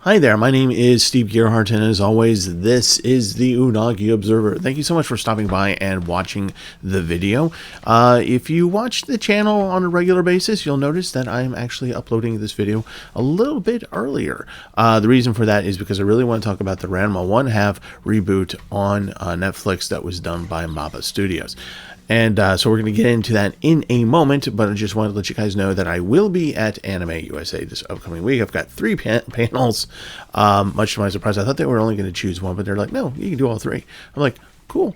Hi there, my name is Steve Gearhart, and as always, this is the Unagi Observer. Thank you so much for stopping by and watching the video. If you watch the channel on a regular basis, you'll notice that I'm actually uploading this video a little bit earlier. The reason for that is because I really want to talk about the Ranma 1/2 reboot on Netflix that was done by MAPPA Studios. And so we're going to get into that in a moment, but I just wanted to let you guys know that I will be at AnimeUSA this upcoming week. I've got 3 panels, much to my surprise. I thought they were only going to choose one, but they're like, no, you can do all 3. I'm like, cool.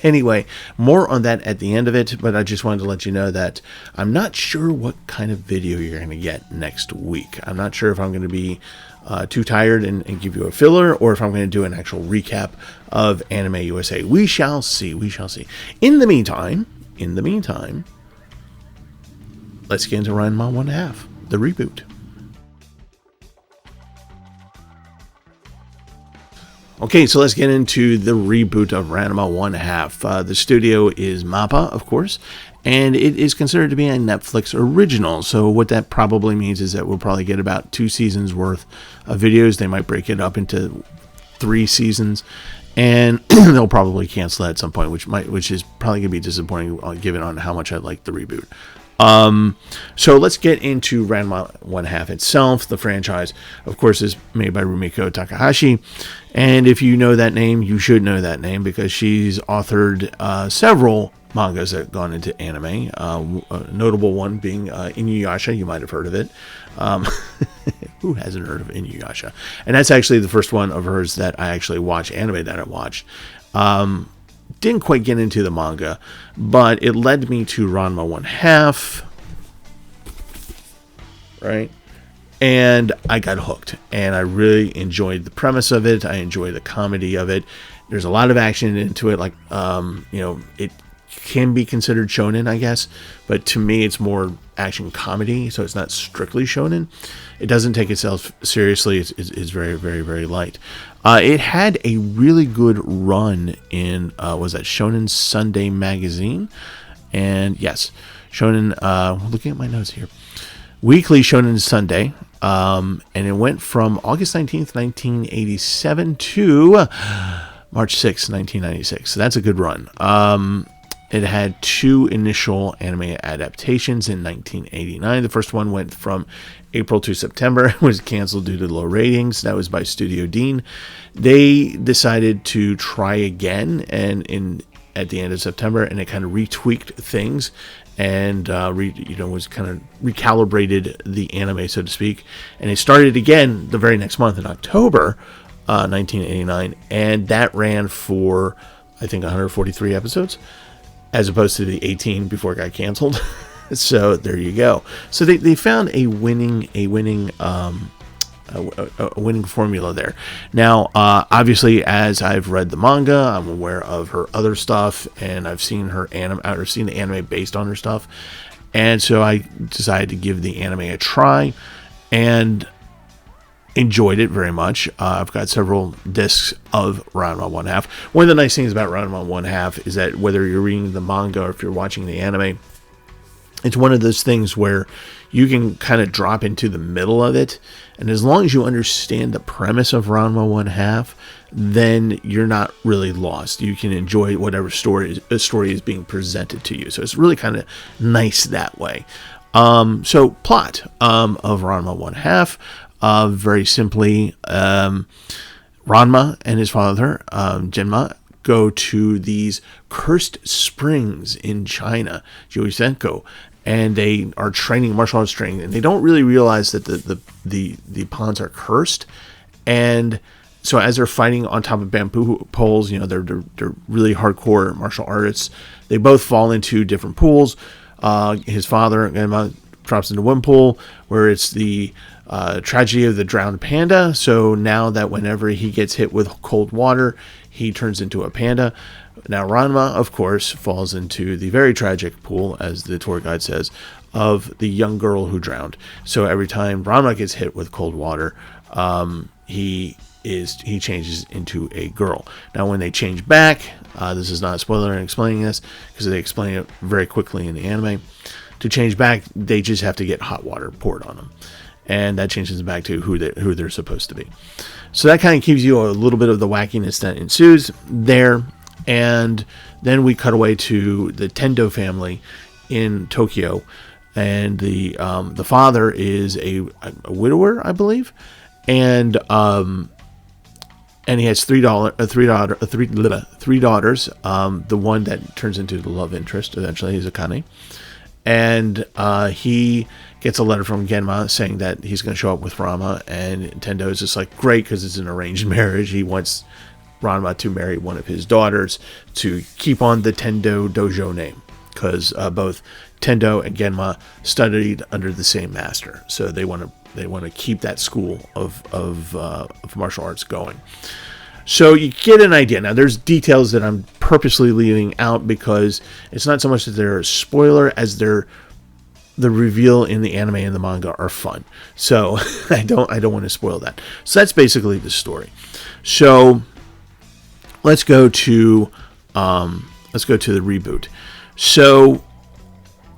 Anyway, more on that at the end of it, but I just wanted to let you know that I'm not sure what kind of video you're going to get next week. I'm not sure if I'm going to be too tired and give you a filler, or if I'm going to do an actual recap of AnimeUSA. We shall see. We shall see. In the meantime, let's get into Ranma 1/2, the reboot. Okay, so let's get into the reboot of Ranma 1/2. The studio is MAPPA, of course, and it is considered to be a Netflix original. So what that probably means is that we'll probably get about 2 seasons worth of videos. They might break it up into 3 seasons, and they'll probably cancel that at some point, which is probably gonna be disappointing given on how much I like the reboot. So let's get into Ranma 1/2 itself. The franchise, of course, is made by Rumiko Takahashi, and if you know that name, you should know that name because she's authored several mangas that have gone into anime. A notable one being InuYasha. You might have heard of it. Who hasn't heard of InuYasha? And that's actually the first one of hers that I actually watched, anime that I watched. Didn't quite get into the manga, but it led me to Ranma 1/2, right? And I got hooked, and I really enjoyed the premise of it. I enjoy the comedy of it. There's a lot of action into it, like, it can be considered shonen, I guess, but to me it's more action comedy, so it's not strictly shonen. It doesn't take itself seriously. It's very, very, very light. It had a really good run in was that Shonen Sunday magazine, and yes, Shonen, looking at my notes here, Weekly Shonen Sunday, and it went from August 19th 1987 to March 6th 1996, so that's a good run. It had 2 initial anime adaptations in 1989. The first one went from April to September. It was canceled due to low ratings. That was by Studio Dean. They decided to try again at the end of September, and it kind of retweaked things and was kind of recalibrated the anime, so to speak. And it started again the very next month in October 1989, and that ran for, I think, 143 episodes. As opposed to the 18 before it got canceled. So there you go. So they found a winning formula there. Now, obviously, as I've read the manga, I'm aware of her other stuff, and I've seen seen the anime based on her stuff, and so I decided to give the anime a try, and enjoyed it very much. I've got several discs of Ranma 1/2. One of the nice things about Ranma 1/2 is that whether you're reading the manga or if you're watching the anime, it's one of those things where you can kind of drop into the middle of it, and as long as you understand the premise of Ranma 1/2, then you're not really lost. You can enjoy whatever story is being presented to you. So it's really kind of nice that way. So plot of Ranma 1/2. Very simply, Ranma and his father, Genma, go to these cursed springs in China, Jiusenko, and they are training martial arts training, and they don't really realize that the ponds are cursed. And so as they're fighting on top of bamboo poles, they're really hardcore martial artists. They both fall into different pools. His father, Genma, drops into one pool where it's the tragedy of the drowned panda. So now that whenever he gets hit with cold water, he turns into a panda. Now Ranma, of course, falls into the very tragic pool, as the tour guide says, of the young girl who drowned. So every time Ranma gets hit with cold water, he changes into a girl. Now when they change back, this is not a spoiler in explaining this, because they explain it very quickly in the anime. To change back, they just have to get hot water poured on them. and that changes back to who they're supposed to be. So that kind of gives you a little bit of the wackiness that ensues there. And then we cut away to the Tendo family in Tokyo, and the father is a widower, I believe, and he has three daughters. The one that turns into the love interest eventually is Akane, and he gets a letter from Genma saying that he's going to show up with Ranma, and Tendo is just like, great, because it's an arranged marriage. He wants Ranma to marry one of his daughters to keep on the Tendo dojo name, because both Tendo and Genma studied under the same master, so they want to keep that school of martial arts going. So you get an idea. Now there's details that I'm purposely leaving out because it's not so much that they're a spoiler as the reveal in the anime and the manga are fun. So I don't want to spoil that. So that's basically the story. So let's go to the reboot. So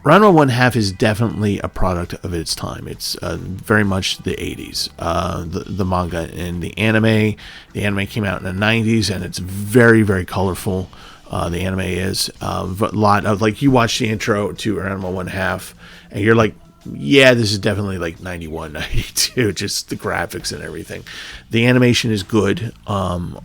Ranma 1/2 is definitely a product of its time. It's very much the 80s. The manga and the anime. The anime came out in the 90s, and it's very, very colorful. The anime is a lot of, like, you watch the intro to Ranma 1/2, and you're like, yeah, this is definitely like 91, 92, just the graphics and everything. The animation is good on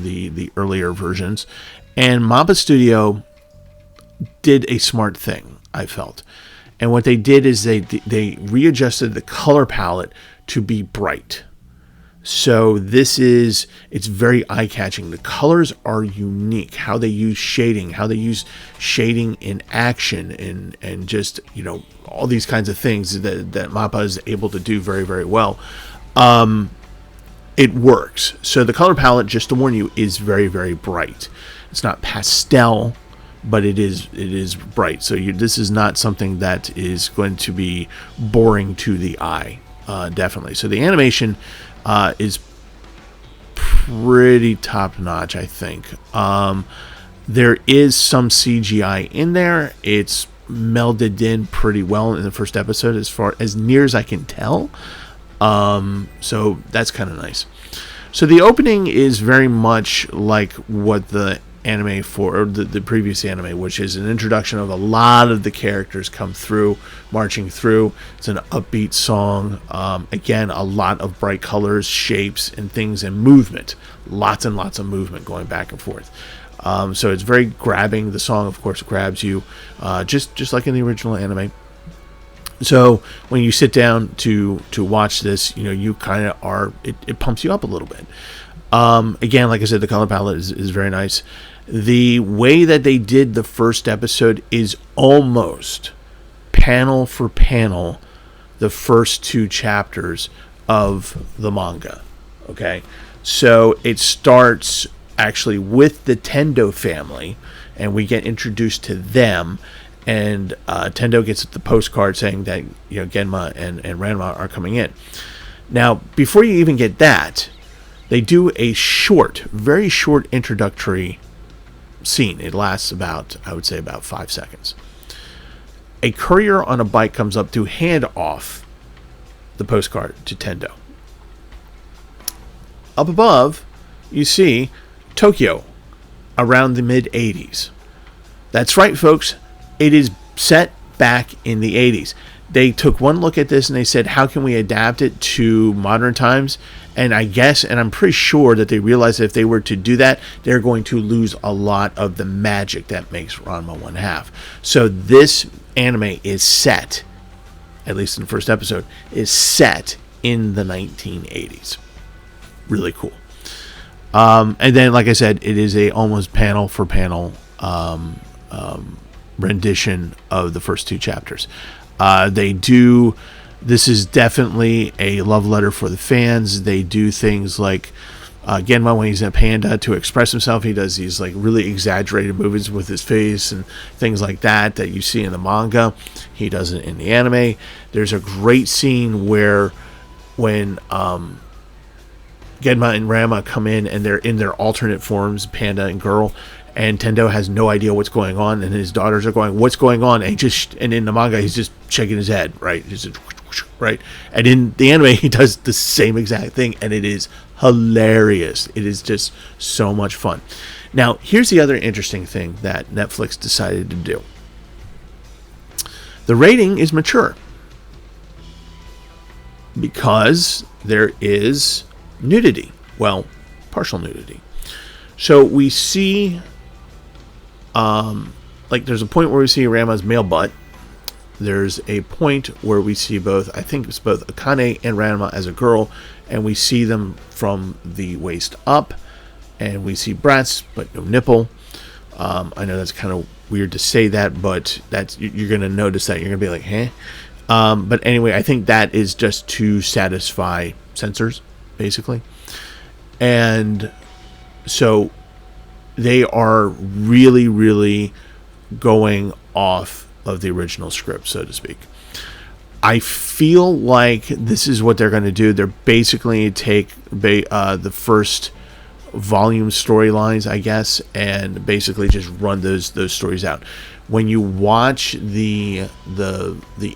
the earlier versions, and Mappa Studio did a smart thing, I felt. And what they did is they readjusted the color palette to be bright. So it's very eye-catching. The colors are unique. How they use shading, in action, and just, all these kinds of things that Mappa is able to do very, very well. It works. So the color palette, just to warn you, is very, very bright. It's not pastel, but it is bright. So this is not something that is going to be boring to the eye, definitely. So the animation is pretty top notch, I think. There is some CGI in there. It's melded in pretty well in the first episode, as near as I can tell. So that's kind of nice. So the opening is very much like what the anime or the previous anime, which is an introduction of a lot of the characters come through, marching through. It's an upbeat song. Again, a lot of bright colors, shapes, and things, and movement. Lots and lots of movement going back and forth. So it's very grabbing. The song, of course, grabs you, just like in the original anime. So when you sit down to watch this, you kind of are. It pumps you up a little bit. Again, like I said, the color palette is very nice. The way that they did the first episode is almost panel for panel the first 2 chapters of the manga. Okay, so it starts actually with the Tendo family, and we get introduced to them. And Tendo gets the postcard saying that Genma and Ranma are coming in. Now, before you even get that, they do a very short introductory scene. It lasts about 5 seconds. A courier on a bike comes up to hand off the postcard to Tendo. Up above, you see Tokyo around the mid-80s. That's right, folks. It is set back in the 80s. They took one look at this and they said, how can we adapt it to modern times? And I'm pretty sure that they realized that if they were to do that, they're going to lose a lot of the magic that makes Ranma 1/2. So this anime is set, at least in the first episode, is set in the 1980s. Really cool. And then, like I said, it is a almost panel for panel rendition of the first 2 chapters. This is definitely a love letter for the fans. They do things like Genma, when he's a panda, to express himself, he does these like really exaggerated movements with his face and things like that you see in the manga. He does it in the anime. There's a great scene when Genma and Ranma come in and they're in their alternate forms, panda and girl, and Tendo has no idea what's going on, and his daughters are going, what's going on? And in the manga, he's just shaking his head, right? right? And in the anime, he does the same exact thing, and it is hilarious. It is just so much fun. Now, here's the other interesting thing that Netflix decided to do. The rating is mature because there is nudity. Well, partial nudity. So we see, there's a point where we see Ranma's male butt. There's a point where we see I think it's both Akane and Ranma as a girl, and we see them from the waist up, and we see breasts, but no nipple. I know that's kind of weird to say that, but you're going to notice that. You're going to be like, "Huh?" But anyway, I think that is just to satisfy censors, basically. And so they are really, really going off of the original script, so to speak. I feel like this is what they're going to do. They're basically take the first volume storylines, I guess, and basically just run those stories out. When you watch the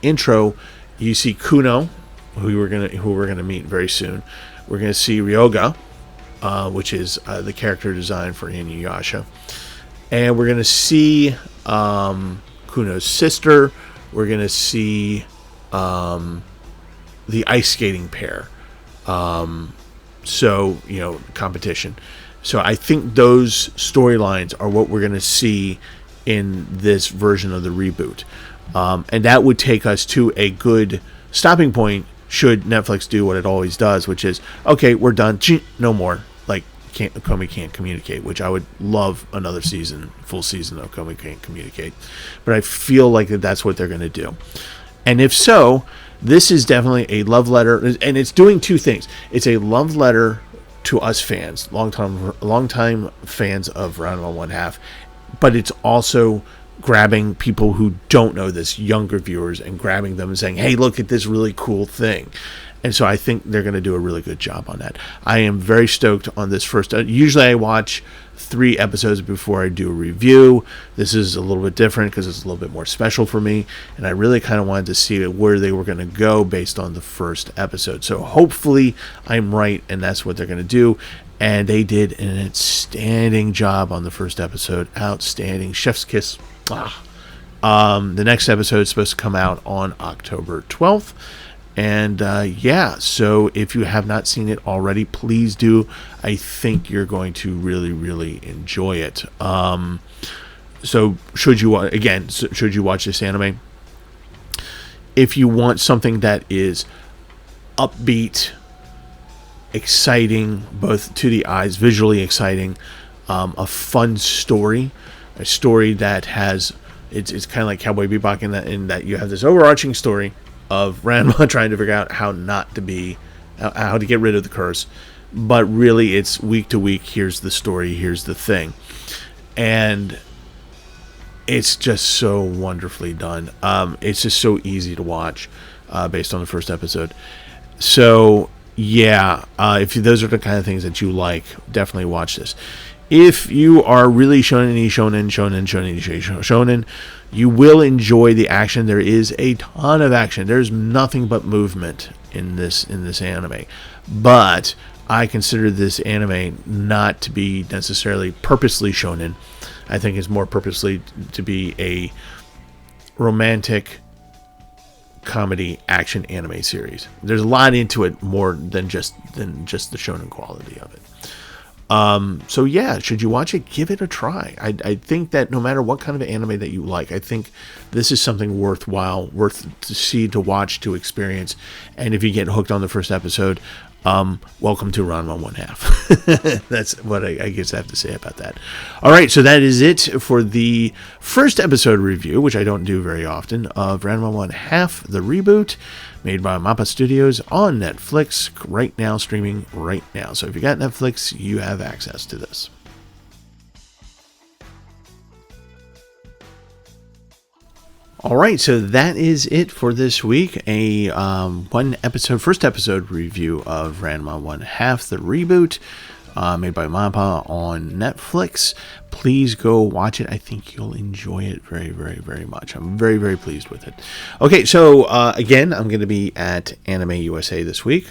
intro, you see Kuno, who we're gonna meet very soon. We're gonna see Ryoga, which is the character design for AnimeUSA, and we're gonna see Kuno's sister. We're gonna see the ice skating pair. So, competition. So I think those storylines are what we're going to see in this version of the reboot. And that would take us to a good stopping point should Netflix do what it always does, which is, okay, we're done. No more. Like, Komi can't communicate, which I would love another full season of Komi Can't Communicate. But I feel like that's what they're going to do. And if so, this is definitely a love letter, and it's doing two things. It's a love letter to us fans, long-time fans of Ranma 1/2, but it's also grabbing people who don't know this, younger viewers, and grabbing them and saying, hey, look at this really cool thing. And so I think they're going to do a really good job on that. I am very stoked on this first. Usually I watch 3 episodes before I do a review. This is a little bit different because it's a little bit more special for me, and I really kind of wanted to see where they were going to go based on the first episode. So hopefully I'm right, and that's what they're going to do. And they did an outstanding job on the first episode. Outstanding. Chef's kiss. The next episode is supposed to come out on October 12th. And so if you have not seen it already, please do. I think you're going to really, really enjoy it. So should you watch this anime? If you want something that is upbeat, exciting, both to the eyes, visually exciting, a fun story, a story that has, it's kind of like Cowboy Bebop in that you have this overarching story of Ranma trying to figure out how to get rid of the curse, but really it's week to week. Here's the story, here's the thing, and it's just so wonderfully done. It's just so easy to watch, based on the first episode. So if those are the kind of things that you like, definitely watch this. If you are really shonen, you will enjoy the action. There is a ton of action. There's nothing but movement in this anime. But I consider this anime not to be necessarily purposely shonen. I think it's more purposely to be a romantic comedy action anime series. There's a lot into it more than just the shonen quality of it. Should you watch it? Give it a try. I think that no matter what kind of anime that you like, I think this is something worthwhile, worth to watch, to experience. And if you get hooked on the first episode, welcome to Ranma 1/2. That's what I guess I have to say about that. All right, so that is it for the first episode review, which I don't do very often, of Ranma 1/2, the reboot, made by Mappa Studios on Netflix right now, streaming right now. So if you got Netflix, you have access to this. All right, so that is it for this week. First episode review of Ranma 1/2, the reboot. made by Mappa on Netflix. Please go watch it. I think you'll enjoy it very, very, very much. I'm very, very pleased with it. Okay, so again, I'm going to be at AnimeUSA this week.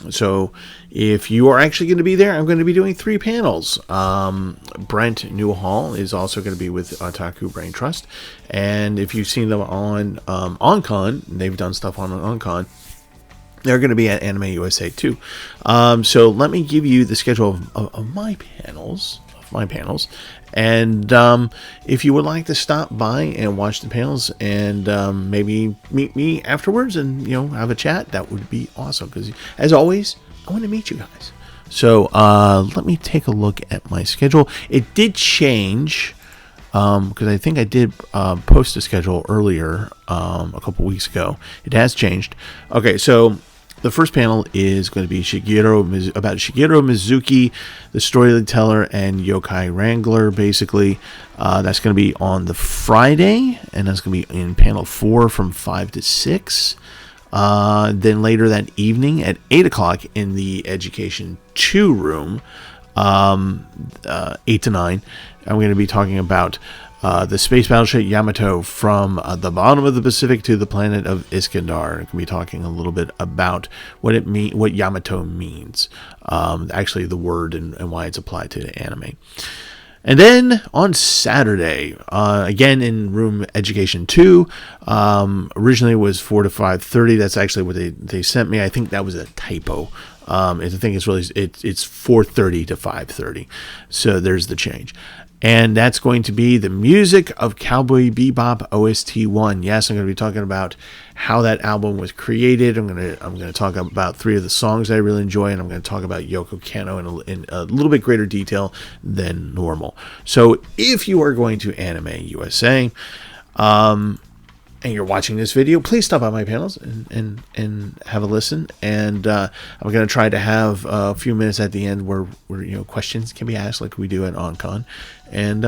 So if you are actually going to be there, I'm going to be doing 3 panels. Brent Newhall is also going to be with Otaku Brain Trust. And if you've seen them on OnCon, they've done stuff on OnCon, they're going to be at AnimeUSA too. So let me give you the schedule of my panels. And if you would like to stop by and watch the panels and maybe meet me afterwards and have a chat, that would be awesome, because as always, I want to meet you guys. So let me take a look at my schedule. It did change because I think I did post a schedule earlier a couple weeks ago. It has changed. Okay, so the first panel is going to be about Shigeru Mizuki, the storyteller and yokai wrangler, basically. That's going to be on the Friday, and that's going to be in panel 4 from 5 to 6. Then later that evening at 8 o'clock in the Education 2 room, 8 to 9, I'm going to be talking about the space battleship Yamato from the bottom of the Pacific to the planet of Iskandar. I'm going to be talking a little bit about what Yamato means, actually the word and why it's applied to the anime. And then on Saturday, again in room Education 2, originally it was 4 to 5:30. That's actually what they sent me. I think that was a typo. I think it's 4:30 to 5:30. So there's the change. And that's going to be the music of Cowboy Bebop OST 1. Yes, I'm going to be talking about how that album was created. I'm going to talk about 3 of the songs I really enjoy, and I'm going to talk about Yoko Kanno in a little bit greater detail than normal. So if you are going to AnimeUSA, and you're watching this video, please stop by my panels and have a listen. And I'm going to try to have a few minutes at the end where questions can be asked like we do at OnCon. And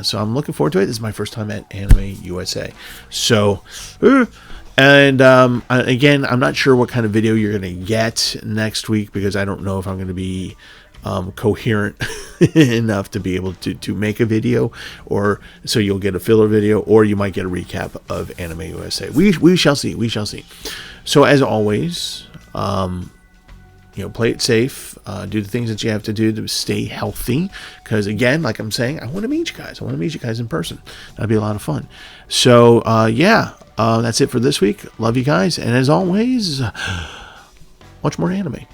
so I'm looking forward to it. This is my first time at AnimeUSA. So, and again, I'm not sure what kind of video you're going to get next week, because I don't know if I'm going to be coherent enough to be able to make a video, or so you'll get a filler video, or you might get a recap of AnimeUSA. We shall see. So as always, play it safe, do the things that you have to do to stay healthy, because again, like I'm saying, I want to meet you guys. I want to meet you guys in person. That'd be a lot of fun. So that's it for this week. Love you guys, and as always, watch more anime.